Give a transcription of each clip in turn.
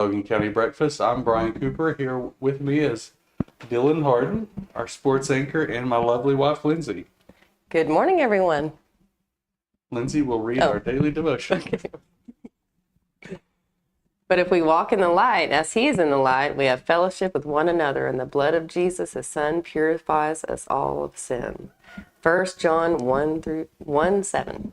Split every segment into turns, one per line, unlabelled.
Logan County Breakfast. I'm Brian Cooper. Here with me is Dylan Harden, our sports anchor, and my lovely wife, Lindsey.
Good morning, everyone.
Lindsey will read our daily devotion.
Okay. But if we walk in the light, as he is in the light, we have fellowship with one another, and the blood of Jesus, his son, purifies us all of sin. 1 John 1:7.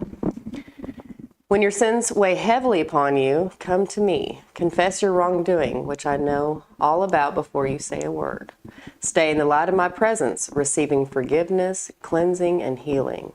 When your sins weigh heavily upon you, come to me. Confess your wrongdoing, which I know all about before you say a word. Stay in the light of my presence, receiving forgiveness, cleansing, and healing.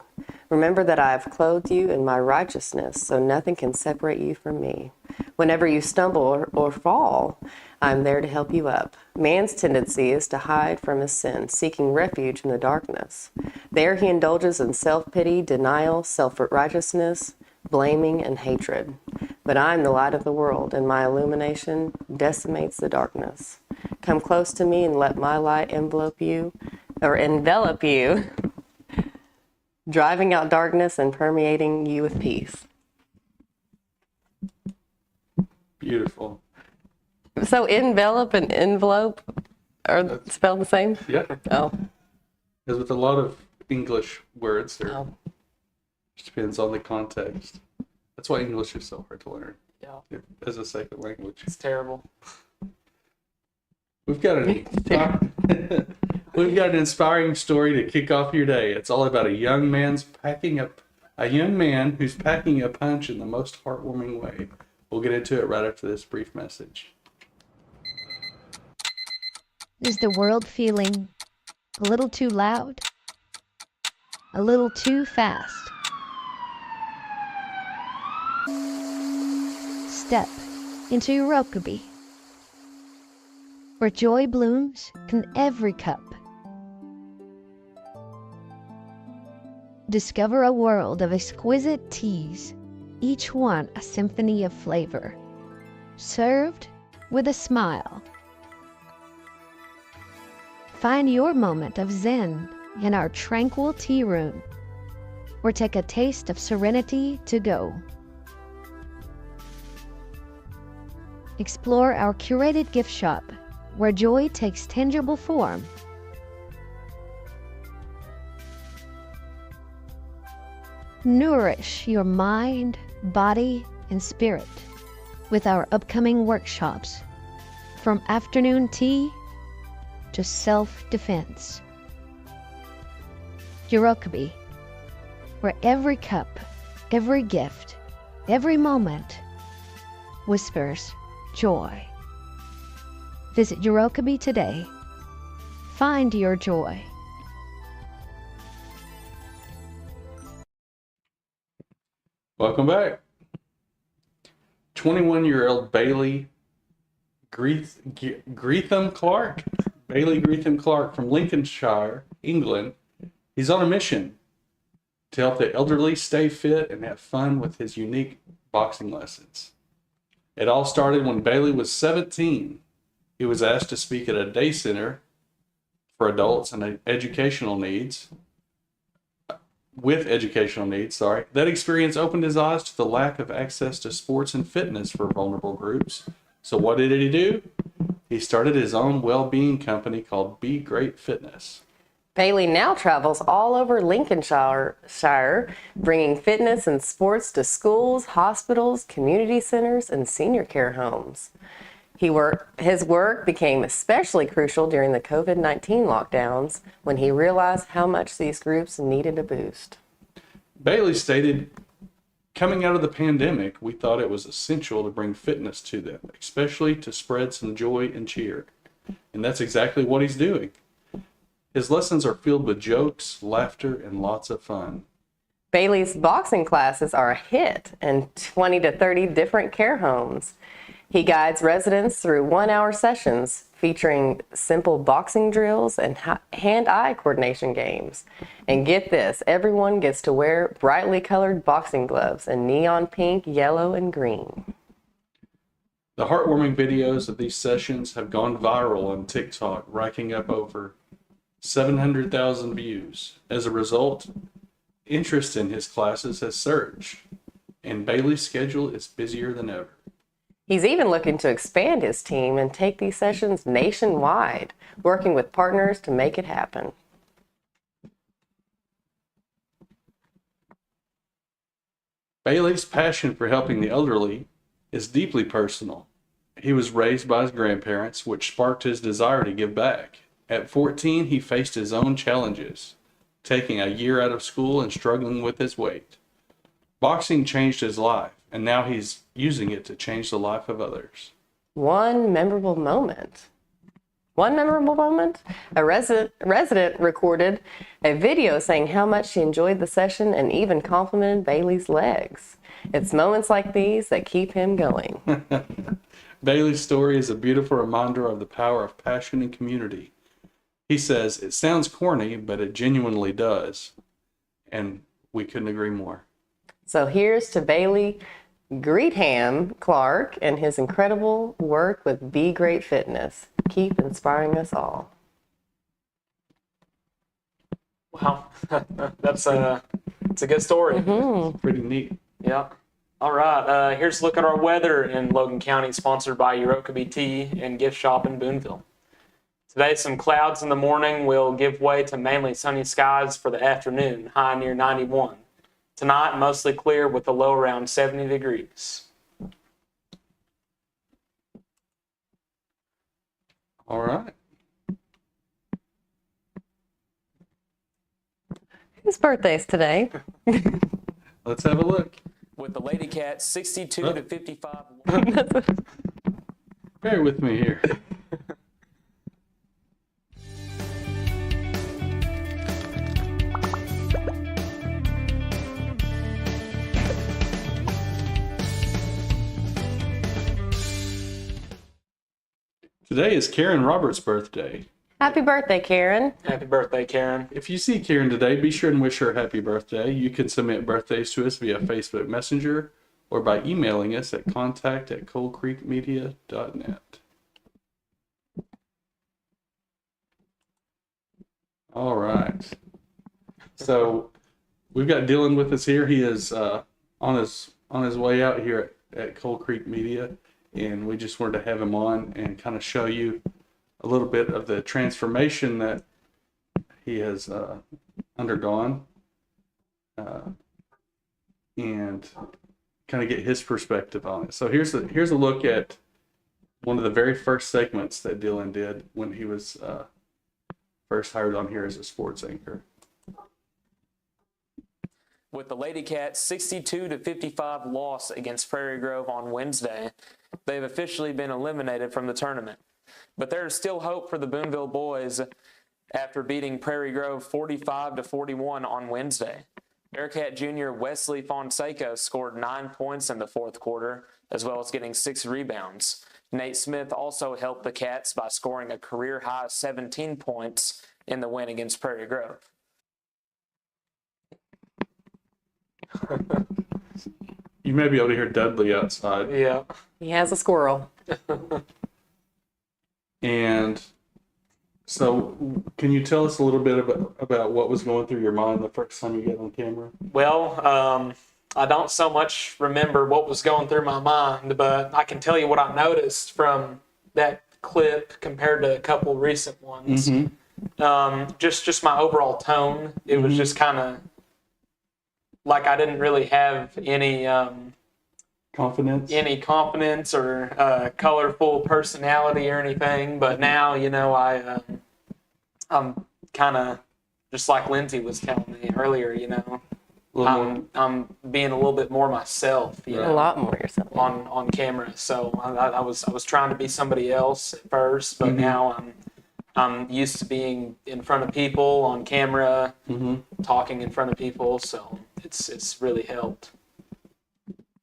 Remember that I have clothed you in my righteousness, so nothing can separate you from me. Whenever you stumble or fall, I'm there to help you up. Man's tendency is to hide from his sin, seeking refuge in the darkness. There he indulges in self-pity, denial, self-righteousness, blaming, and hatred. But I am the light of the world, and my illumination decimates the darkness. Come close to me and let my light envelop you, driving out darkness and permeating you with peace.
Beautiful.
So envelop and envelope are spelled the same?
Yeah.
Oh.
As with a lot of English words, there just depends on the context. That's why English is so hard to learn.
Yeah.
As a second language.
It's terrible.
We've got an inspiring story to kick off your day. It's all about a young man who's packing a punch in the most heartwarming way. We'll get into it right after this brief message.
Is the world feeling a little too loud? A little too fast? Step into Urokabi, where joy blooms in every cup. Discover a world of exquisite teas, each one a symphony of flavor, served with a smile. Find your moment of zen in our tranquil tea room, or take a taste of serenity to go. Explore our curated gift shop, where joy takes tangible form. Nourish your mind, body, and spirit with our upcoming workshops, from afternoon tea to self-defense. Urokabi, where every cup, every gift, every moment whispers joy. Visit Urokabi today. Find your joy.
Welcome back. 21-year-old Bailey Greetham Clark from Lincolnshire, England. He's on a mission to help the elderly stay fit and have fun with his unique boxing lessons. It all started when Bailey was 17. He was asked to speak at a day center for adults and educational needs. That experience opened his eyes to the lack of access to sports and fitness for vulnerable groups. So what did he do? He started his own well-being company called Be Great Fitness.
Bailey now travels all over Lincolnshire, bringing fitness and sports to schools, hospitals, community centers, and senior care homes. His work became especially crucial during the COVID-19 lockdowns, when he realized how much these groups needed a boost.
Bailey stated, "Coming out of the pandemic, we thought it was essential to bring fitness to them, especially to spread some joy and cheer." And that's exactly what he's doing. His lessons are filled with jokes, laughter, and lots of fun.
Bailey's boxing classes are a hit in 20 to 30 different care homes. He guides residents through 1-hour sessions featuring simple boxing drills and hand-eye coordination games. And get this, everyone gets to wear brightly colored boxing gloves in neon pink, yellow, and green.
The heartwarming videos of these sessions have gone viral on TikTok, racking up over 700,000 views. As a result, interest in his classes has surged, and Bailey's schedule is busier than ever.
He's even looking to expand his team and take these sessions nationwide, working with partners to make it happen.
Bailey's passion for helping the elderly is deeply personal. He was raised by his grandparents, which sparked his desire to give back. At 14, he faced his own challenges, taking a year out of school and struggling with his weight. Boxing changed his life, and now he's using it to change the life of others.
One memorable moment. A resident recorded a video saying how much she enjoyed the session and even complimented Bailey's legs. It's moments like these that keep him going.
Bailey's story is a beautiful reminder of the power of passion and community. He says, it sounds corny, but it genuinely does. And we couldn't agree more.
So here's to Bailey Greetham Clark and his incredible work with Be Great Fitness. Keep inspiring us all.
Wow, it's a good story.
Mm-hmm.
Pretty neat.
Yeah. All right. Here's a look at our weather in Logan County, sponsored by Eurokeby Tea and Gift Shop in Boonville. Today, some clouds in the morning will give way to mainly sunny skies for the afternoon, high near 91. Tonight, mostly clear with a low around 70 degrees.
All right.
Whose birthday's today?
Let's have a look.
With the Lady Cat 62 to 55.
Bear with me here. Today is Karen Roberts' birthday.
Happy birthday, Karen.
Happy birthday, Karen.
If you see Karen today, be sure and wish her a happy birthday. You can submit birthdays to us via Facebook Messenger or by emailing us at contact@coalcreekmedia.net. All right. So we've got Dylan with us here. He is on his way out here at Coal Creek Media, and we just wanted to have him on and kind of show you a little bit of the transformation that he has undergone, and kind of get his perspective on it. So here's a look at one of the very first segments that Dylan did when he was first hired on here as a sports anchor.
With the Lady Cats 62 to 55 loss against Prairie Grove on Wednesday, they've officially been eliminated from the tournament. But there is still hope for the Boonville boys after beating Prairie Grove 45 to 41 on Wednesday. Bearcat junior Wesley Fonseca scored 9 points in the fourth quarter, as well as getting 6 rebounds. Nate Smith also helped the Cats by scoring a career-high 17 points in the win against Prairie Grove.
You may be able to hear Dudley outside.
Yeah.
He has a squirrel.
And so, can you tell us a little bit about what was going through your mind the first time you got on camera?
Well, I don't so mujust remember what was going through my mind, but I can tell you what I noticed from that clip compared to a couple recent ones.
Mm-hmm.
Just my overall tone. It was just kind of like I didn't really have any confidence or colorful personality or anything. But now, I'm kind of just like Lindsey was telling me earlier. I'm being a little bit more myself.
A lot more yourself
on camera. So I was trying to be somebody else at first, but now I'm used to being in front of people on camera, talking in front of people. So it's really helped.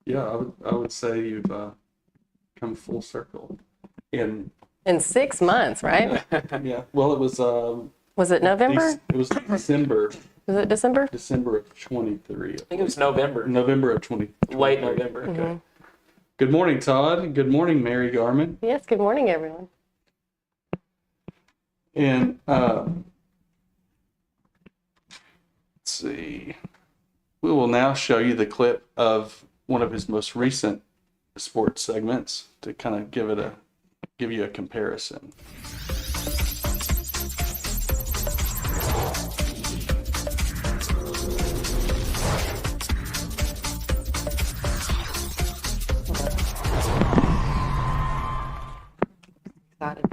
Yeah, I would say you've come full circle. In
6 months, right?
Yeah. Well, it was.
Was it November?
It was December.
Was it December?
December of 23.
I think it was November.
November of 20.
Late November.
Okay. Good morning, Todd. Good morning, Mary Garman.
Yes. Good morning, everyone.
And let's see. We will now show you the clip of one of his most recent sports segments to kind of give you a comparison.
Excited.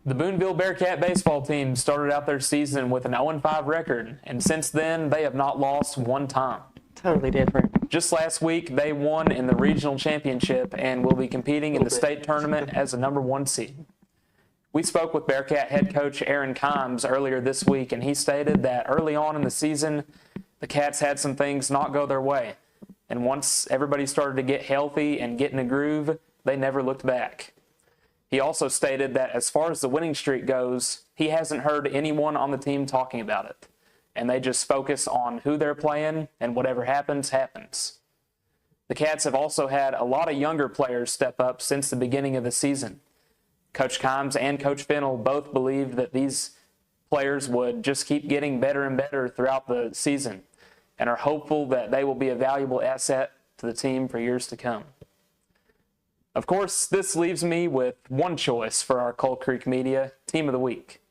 The Boonville Bearcat baseball team started out their season with an 0-5 record, and since then, they have not lost one time.
Totally different.
Just last week, they won in the regional championship and will be competing in the state tournament as a number 1 seed. We spoke with Bearcat head coach Aaron Kimes earlier this week, and he stated that early on in the season, the Cats had some things not go their way. And once everybody started to get healthy and get in a groove, they never looked back. He also stated that as far as the winning streak goes, he hasn't heard anyone on the team talking about it. And they just focus on who they're playing, and whatever happens, happens. The Cats have also had a lot of younger players step up since the beginning of the season. Coach Kimes and Coach Fennell both believed that these players would just keep getting better and better throughout the season, and are hopeful that they will be a valuable asset to the team for years to come. Of course, this leaves me with one choice for our Coal Creek Media Team of the Week.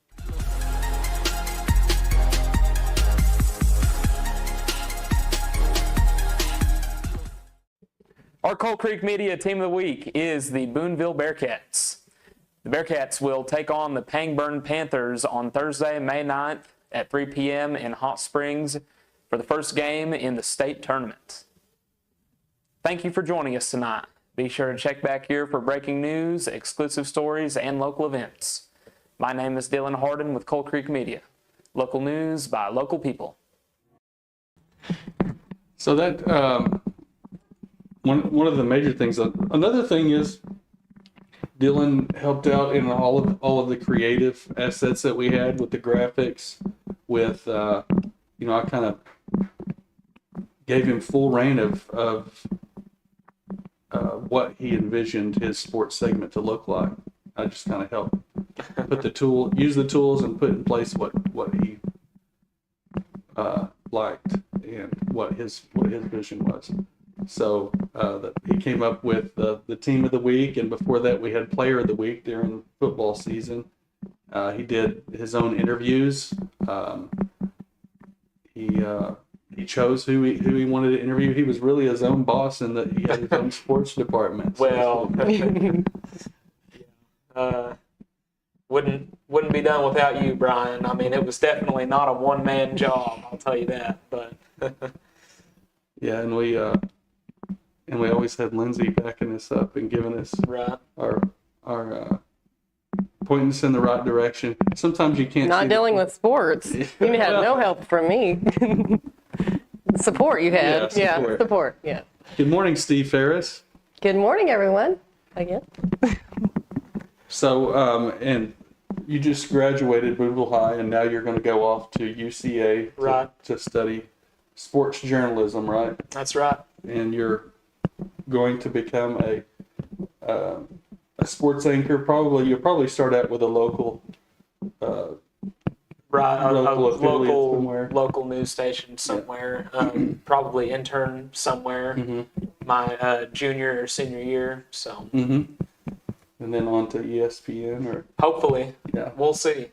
Our Coal Creek Media Team of the Week is the Boonville Bearcats. The Bearcats will take on the Pangburn Panthers on Thursday, May 9th at 3 p.m. in Hot Springs for the first game in the state tournament. Thank you for joining us tonight. Be sure to check back here for breaking news, exclusive stories, and local events. My name is Dylan Harden with Coal Creek Media. Local news by local people.
So that one of the major things. Another thing is Dylan helped out in all of the creative assets that we had with the graphics. With I kind of gave him full reign of what he envisioned his sports segment to look like. I just kind of helped use the tools and put in place what he liked and what his vision was. So he came up with the team of the week, and before that we had player of the week during football season. He did his own interviews. He chose who he wanted to interview. He was really his own boss, and that he had his own sports department.
Well, wouldn't be done without you, Brian. I mean, it was definitely not a one-man job, I'll tell you that. But
yeah, and we always had Lindsey backing us up and giving us
right.
our pointing us in the right direction. Sometimes you can't.
Not dealing with sports. You had no help from me. Support you had.
Yeah,
support. Yeah.
Good morning, Steve Ferris.
Good morning, everyone. Again.
So, and you just graduated Boonville High, and now you're going to go off to UCA to study sports journalism, right?
That's right.
And you're going to become a sports anchor. You'll probably start out with a local.
Local news station somewhere. Probably intern somewhere. My junior or senior year. So.
And then on to ESPN or.
Hopefully.
Yeah.
We'll see.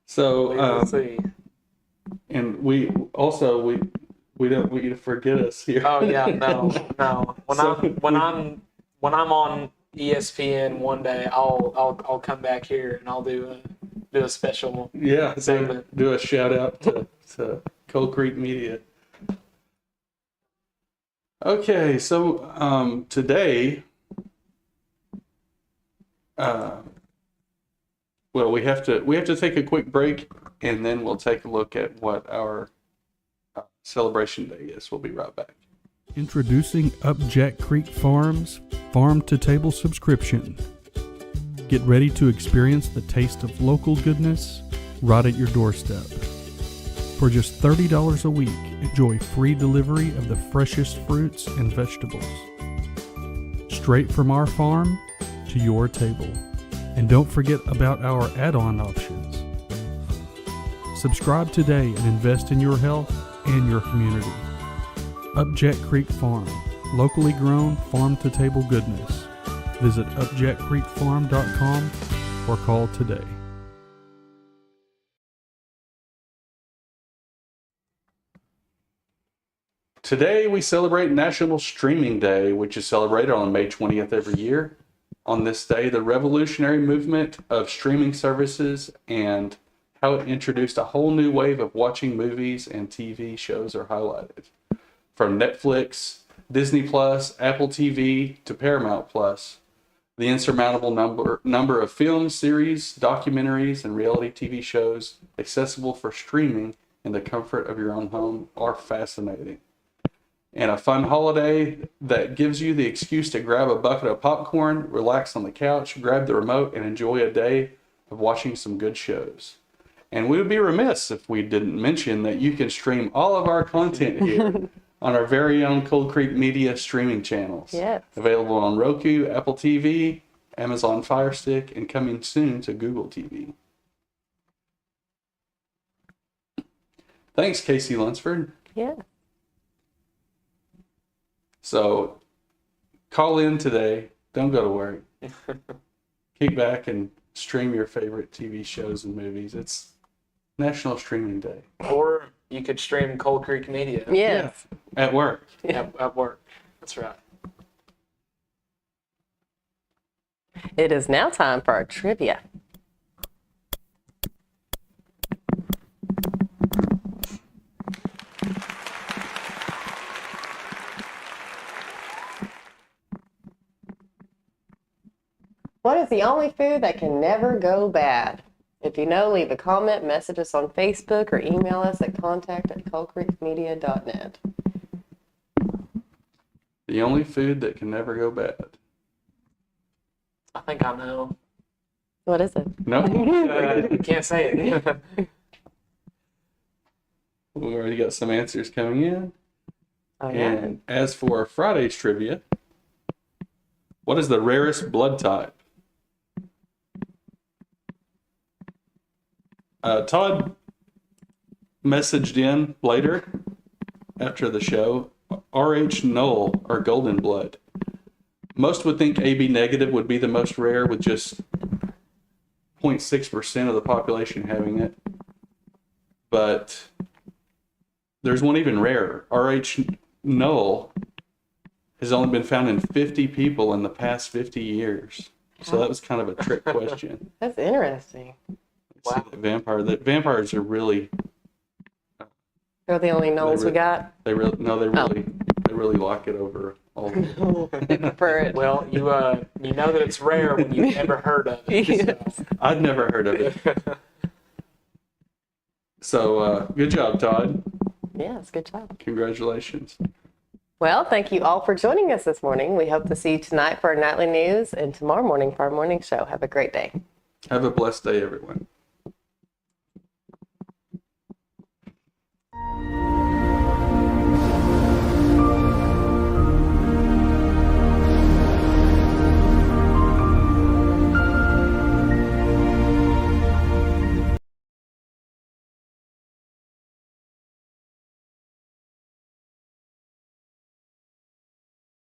So.
We'll see.
And we don't want you to forget us here.
Oh yeah, no. When I'm on ESPN one day, I'll come back here and I'll do a special segment.
Do a shout out to Coal Creek Media. Okay, so today, we have to take a quick break, and then we'll take a look at what our celebration day is. We'll be right back.
Introducing Up Jack Creek Farms farm-to-table subscription. Get ready to experience the taste of local goodness right at your doorstep. For just $30 a week, enjoy free delivery of the freshest fruits and vegetables. Straight from our farm to your table. And don't forget about our add-on options. Subscribe today and invest in your health and your community. Up Jack Creek Farm, Locally grown, farm-to-table goodness. Visit upjetcreekfarm.com or call today.
Today we celebrate National Streaming Day, which is celebrated on May 20th every year. On this day, the revolutionary movement of streaming services and how it introduced a whole new wave of watching movies and TV shows are highlighted. From Netflix, Disney Plus, Apple TV to Paramount Plus, the insurmountable number of films, series, documentaries, and reality TV shows accessible for streaming in the comfort of your own home are fascinating. And a fun holiday that gives you the excuse to grab a bucket of popcorn, relax on the couch, grab the remote, and enjoy a day of watching some good shows. And we would be remiss if we didn't mention that you can stream all of our content here on our very own Cold Creek Media streaming channels.
Yes.
Available on Roku, Apple TV, Amazon Fire Stick, and coming soon to Google TV. Thanks, Casey Lunsford.
Yeah.
So call in today. Don't go to work. Kick back and stream your favorite TV shows and movies. It's National Streaming Day.
Or you could stream Cold Creek Media.
Yes.
At work.
At work. That's right.
It is now time for our trivia. What is the only food that can never go bad? If you know, leave a comment, message us on Facebook, or email us at contact@coldcreekmedia.net.
The only food that can never go bad.
I think I know.
What is it?
No?
I can't say it.
We already got some answers coming in.
Oh, yeah.
And as for Friday's trivia, what is the rarest blood type? Todd messaged in later after the show, RH null or golden blood. Most would think AB negative would be the most rare, with just 0.6% of the population having it. But there's one even rarer. RH null has only been found in 50 people in the past 50 years. So that was kind of a trick question.
That's interesting.
Wow. Vampires are really.
They're the only knolls we got.
They really like it over all.
They prefer it.
Well, you know that it's rare when you've never heard of it.
Yes.
So.
I'd never heard of it. So good job, Todd.
Yes, good job.
Congratulations.
Well, thank you all for joining us this morning. We hope to see you tonight for our nightly news and tomorrow morning for our morning show. Have a great day.
Have a blessed day, everyone.